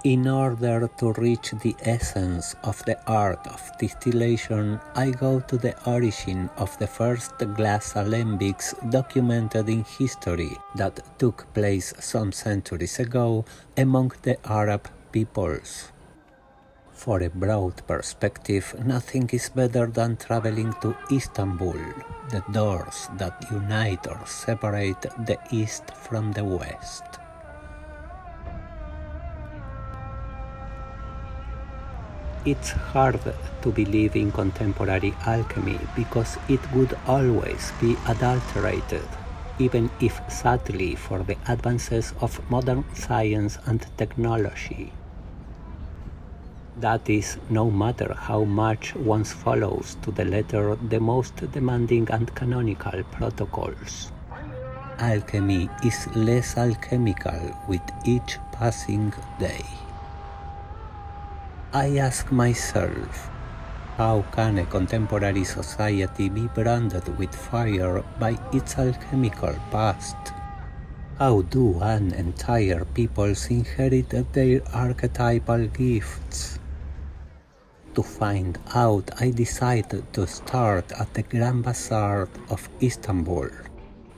In order to reach the essence of the art of distillation, I go to the origin of the first glass alembics documented in history that took place some centuries ago among the Arab peoples. For a broad perspective, nothing is better than traveling to Istanbul, the doors that unite or separate the East from the West. It's hard to believe in contemporary alchemy because it would always be adulterated, even if sadly for the advances of modern science and technology. That is, no matter how much one follows to the letter the most demanding and canonical protocols. Alchemy is less alchemical with each passing day. I ask myself, how can a contemporary society be branded with fire by its alchemical past? How do an entire peoples inherit their archetypal gifts? To find out, I decided to start at the Grand Bazaar of Istanbul,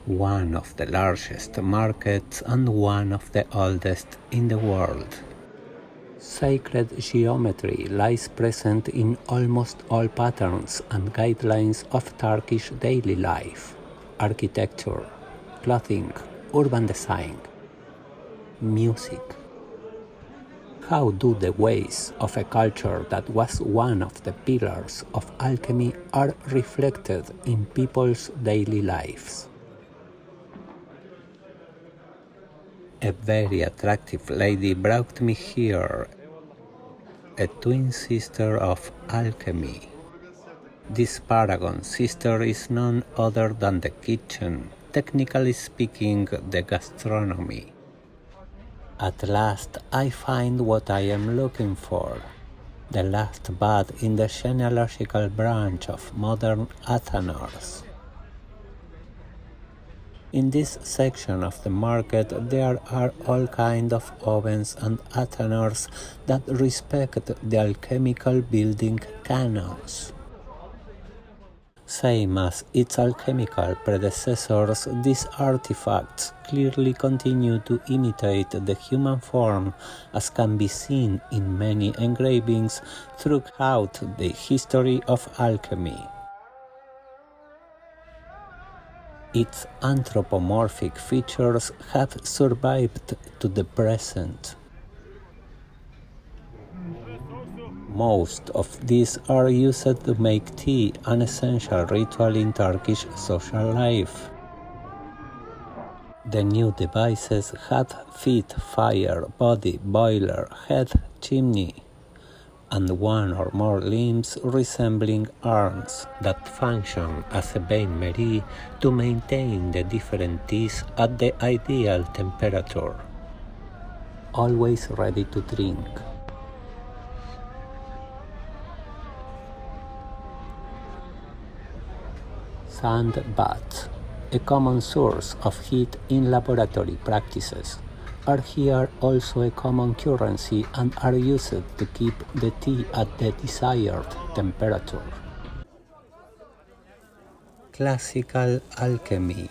one of the largest markets and one of the oldest in the world. Sacred geometry lies present in almost all patterns and guidelines of Turkish daily life, architecture, clothing, urban design, music. How do the ways of a culture that was one of the pillars of alchemy are reflected in people's daily lives? A very attractive lady brought me here, a twin sister of alchemy. This paragon sister is none other than the kitchen, technically speaking, the gastronomy. At last I find what I am looking for, the last bud in the genealogical branch of modern Athanors. In this section of the market there are all kinds of ovens and Athanors that respect the alchemical building canons. Same as its alchemical predecessors, these artifacts clearly continue to imitate the human form, as can be seen in many engravings throughout the history of alchemy. Its anthropomorphic features have survived to the present. Most of these are used to make tea, an essential ritual in Turkish social life. The new devices have feet, fire, body, boiler, head, chimney, and one or more limbs resembling arms that function as a bain-marie to maintain the different teas at the ideal temperature. Always ready to drink. Sand baths, a common source of heat in laboratory practices, are here also a common currency and are used to keep the tea at the desired temperature. Classical alchemy.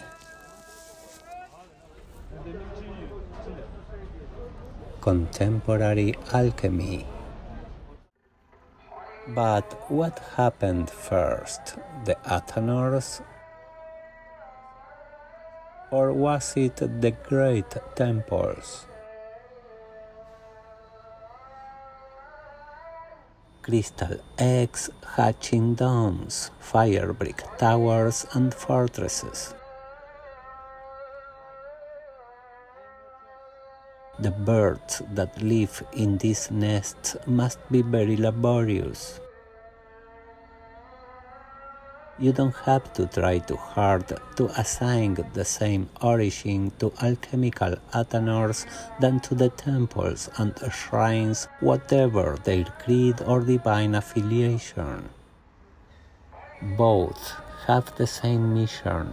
Contemporary alchemy. But what happened first, the Athanors? Or was it the great temples? Crystal eggs hatching domes, fire brick towers and fortresses. The birds that live in these nests must be very laborious. You don't have to try too hard to assign the same origin to alchemical Athanors than to the temples and shrines, whatever their creed or divine affiliation. Both have the same mission: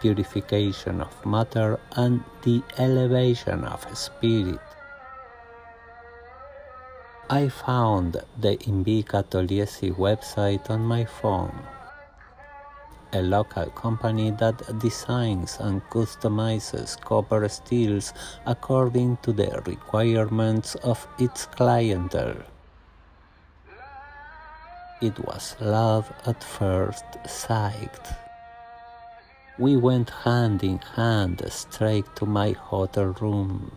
purification of matter and the elevation of spirit. I found the Imbik website on my phone, a local company that designs and customizes copper steels according to the requirements of its clientele. It was love at first sight. We went hand in hand straight to my hotel room.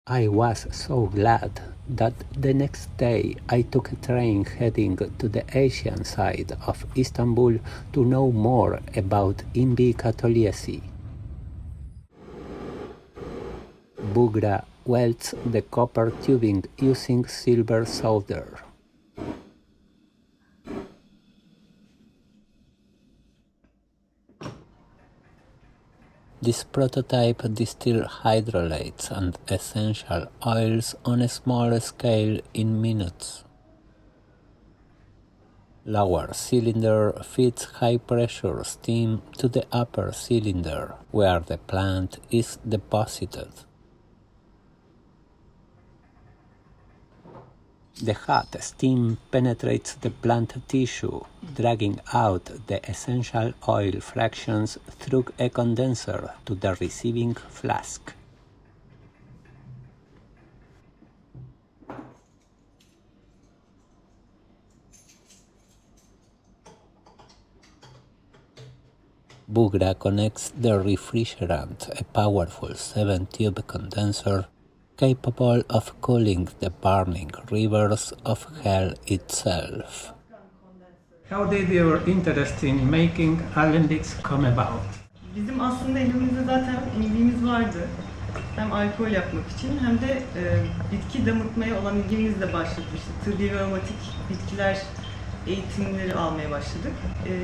I was so glad that the next day I took a train heading to the Asian side of Istanbul to know more about Imbik. Bugra welds the copper tubing using silver solder. This prototype distills hydrolytes and essential oils on a small scale in minutes. Lower cylinder feeds high-pressure steam to the upper cylinder, where the plant is deposited. The hot steam penetrates the plant tissue, dragging out the essential oil fractions through a condenser to the receiving flask. Bugra connects the refrigerant, a powerful 7-tube condenser capable of cooling the burning rivers of hell itself. How did your interest in making alembics come about? Bizim aslında elimizde zaten ilgimiz vardı. Hem alkol yapmak için hem de bitki damıtmaya olan ilgimizle başladı. İşte tıbbi ve aromatik bitkiler eğitimleri almaya başladık.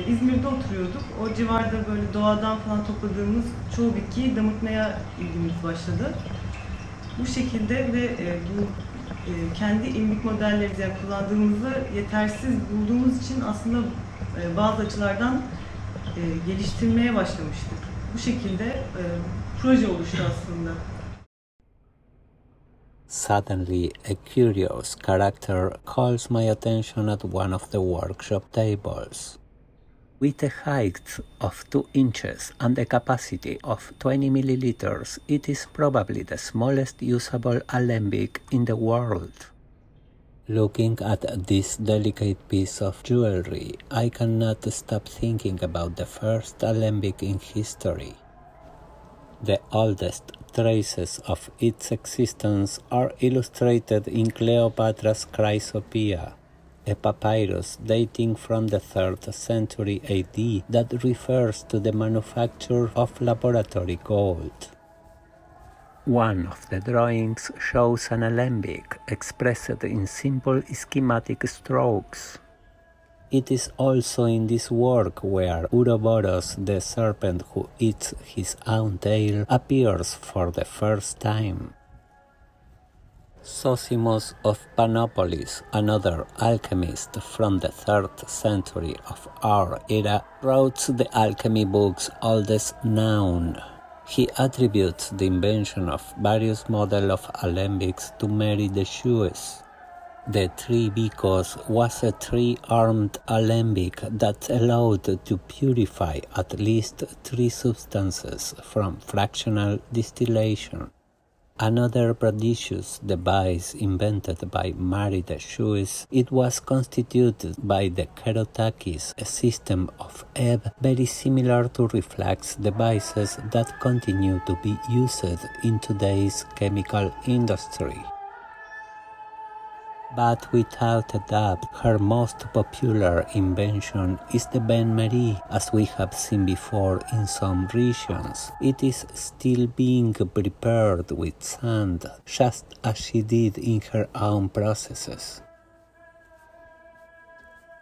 İzmir'de oturuyorduk. O civarda böyle doğadan falan topladığımız çoğu bitkiyi damıtmaya ilgimiz başladı. Bu şekilde ve bu kendi imbik modellerimizi yani kullandığımızda yetersiz bulduğumuz için aslında bazı açılardan geliştirmeye başlamıştık. Bu şekilde proje oluştu aslında. Suddenly, a curious character calls my attention at one of the workshop tables. With a height of 2 inches and a capacity of 20 milliliters, it is probably the smallest usable alembic in the world. Looking at this delicate piece of jewelry, I cannot stop thinking about the first alembic in history. The oldest traces of its existence are illustrated in Cleopatra's Chrysopoeia, a papyrus dating from the 3rd century AD that refers to the manufacture of laboratory gold. One of the drawings shows an alembic expressed in simple schematic strokes. It is also in this work where Ouroboros, the serpent who eats his own tail, appears for the first time. Zosimos of Panopolis, another alchemist from the 3rd century of our era, wrote the alchemy book's oldest known. He attributes the invention of various models of alembics to Mary de Suez. The Tribicos was a 3-armed alembic that allowed to purify at least 3 substances from fractional distillation. Another prodigious device invented by Mary the Jewess, it was constituted by the Kerotakis, a system of ebb very similar to reflex devices that continue to be used in today's chemical industry. But without a doubt, her most popular invention is the bain-marie. As we have seen before in some regions, it is still being prepared with sand, just as she did in her own processes.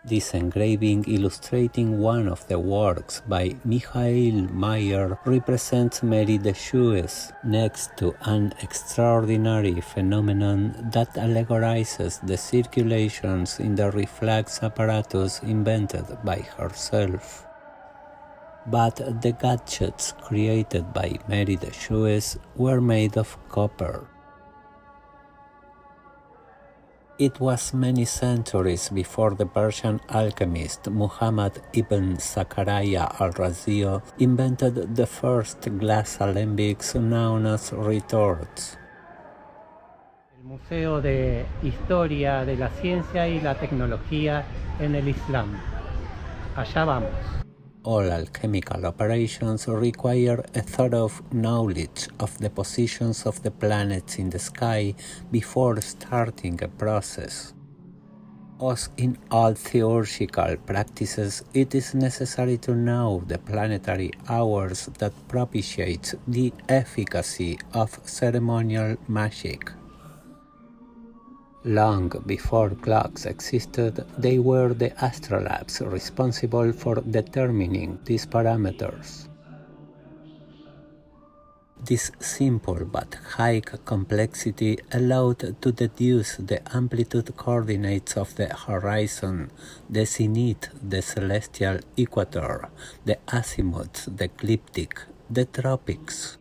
This engraving illustrating one of the works by Michael Mayer represents Mary the Jewess next to an extraordinary phenomenon that allegorizes the circulations in the reflex apparatus invented by herself. But the gadgets created by Mary the Jewess were made of copper. It was many centuries before the Persian alchemist Muhammad ibn Zakaria al-Razi invented the first glass alembics known as retorts. El Museo de Historia de la Ciencia y la Tecnología en el Islam. Allá vamos. All alchemical operations require a thorough knowledge of the positions of the planets in the sky before starting a process. As in all theurgical practices, it is necessary to know the planetary hours that propitiate the efficacy of ceremonial magic. Long before clocks existed, they were the astrolabes responsible for determining these parameters. This simple but high complexity allowed to deduce the amplitude coordinates of the horizon, the zenith, the celestial equator, the azimuth, the ecliptic, the tropics.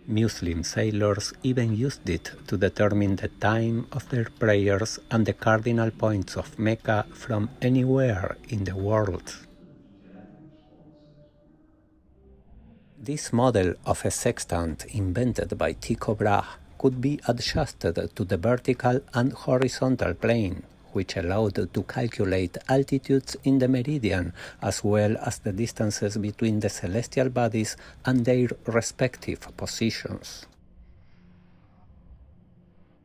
Muslim sailors even used it to determine the time of their prayers and the cardinal points of Mecca from anywhere in the world. This model of a sextant invented by Tycho Brahe could be adjusted to the vertical and horizontal plane, which allowed to calculate altitudes in the meridian as well as the distances between the celestial bodies and their respective positions.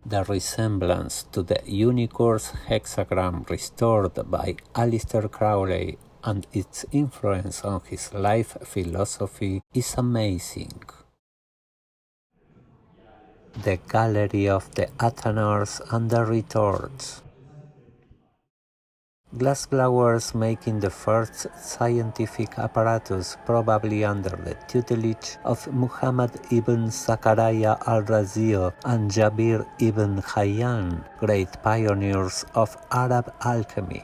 The resemblance to the unicourse hexagram restored by Aleister Crowley and its influence on his life philosophy is amazing. The gallery of the athanors and the retorts. Glassblowers making the first scientific apparatus probably under the tutelage of Muhammad ibn Zakaria al-Razi and Jabir ibn Hayyan, great pioneers of Arab alchemy.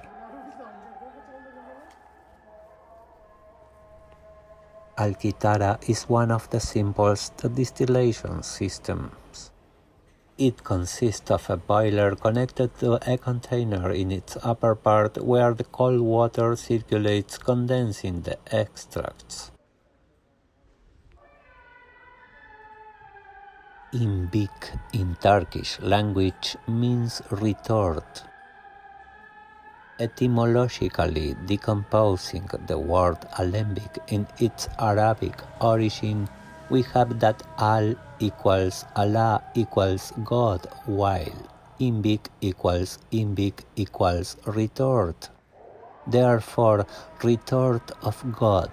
Al-Kitara is one of the simplest distillation systems. It consists of a boiler connected to a container in its upper part where the cold water circulates, condensing the extracts. Imbik in Turkish language means retort. Etymologically decomposing the word alembic in its Arabic origin, we have that al equals Allah equals God, while Imbik equals retort. Therefore, retort of God.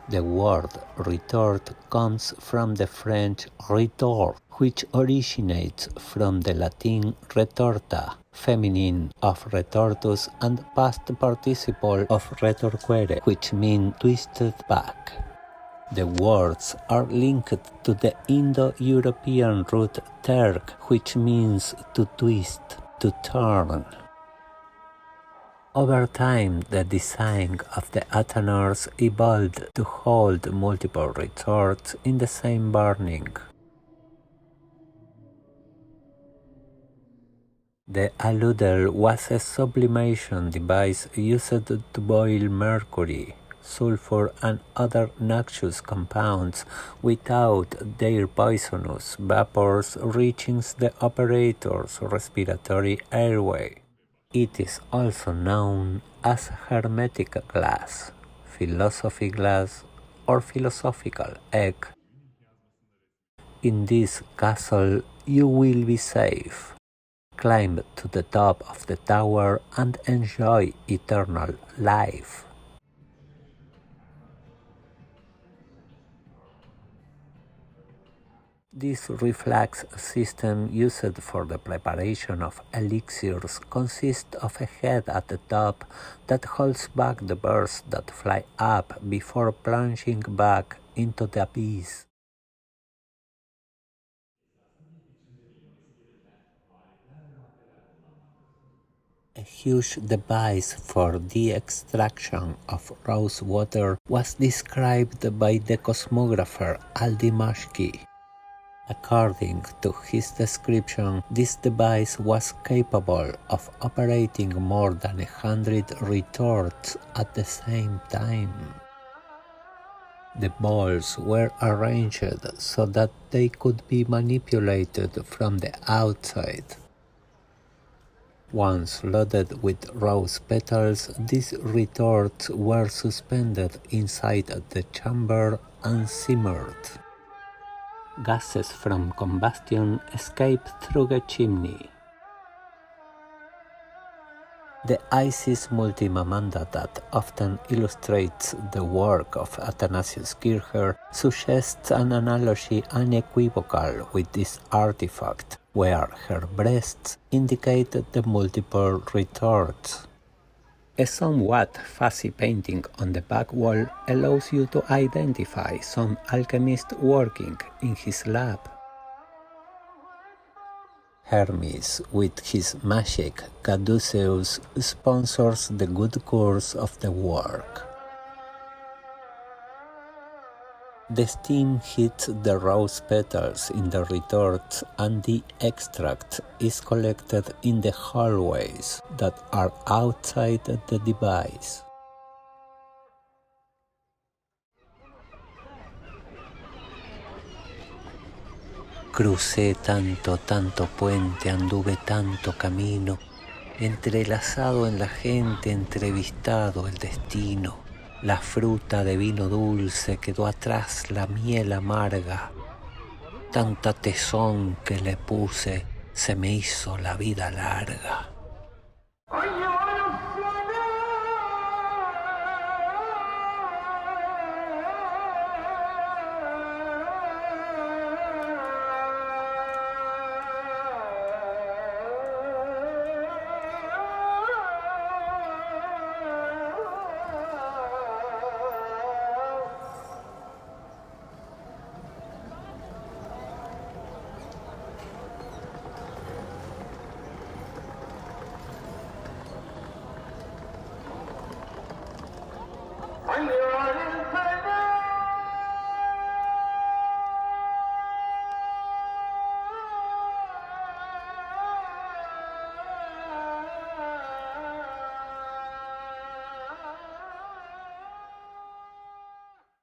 The word retort comes from the French retort, which originates from the Latin retorta, feminine of retortus, and past participle of retorquere, which mean twisted back. The words are linked to the Indo-European root terk, which means to twist, to turn. Over time, the design of the athanors evolved to hold multiple retorts in the same burning. The aludel was a sublimation device used to boil mercury, sulfur, and other noxious compounds without their poisonous vapors reaching the operator's respiratory airway. It is also known as hermetic glass, philosophy glass, or philosophical egg. In this castle you will be safe. Climb to the top of the tower and enjoy eternal life. This reflex system used for the preparation of elixirs consists of a head at the top that holds back the birds that fly up before plunging back into the abyss. A huge device for the extraction of rose water was described by the cosmographer Al-Dimashqi. According to his description, this device was capable of operating more than 100 retorts at the same time. The balls were arranged so that they could be manipulated from the outside. Once loaded with rose petals, these retorts were suspended inside the chamber and simmered. Gases from combustion escape through the chimney. The Isis multimamanda that often illustrates the work of Athanasius Kircher suggests an analogy unequivocal with this artifact, where her breasts indicate the multiple retorts. A somewhat fussy painting on the back wall allows you to identify some alchemist working in his lab. Hermes, with his magic caduceus, sponsors the good course of the work. The steam hits the rose petals in the retorts and the extract is collected in the hallways that are outside the device. Crucé tanto puente, anduve tanto camino, entrelazado en la gente, entrevistado el destino. La fruta de vino dulce quedó atrás, la miel amarga. Tanta tesón que le puse, se me hizo la vida larga.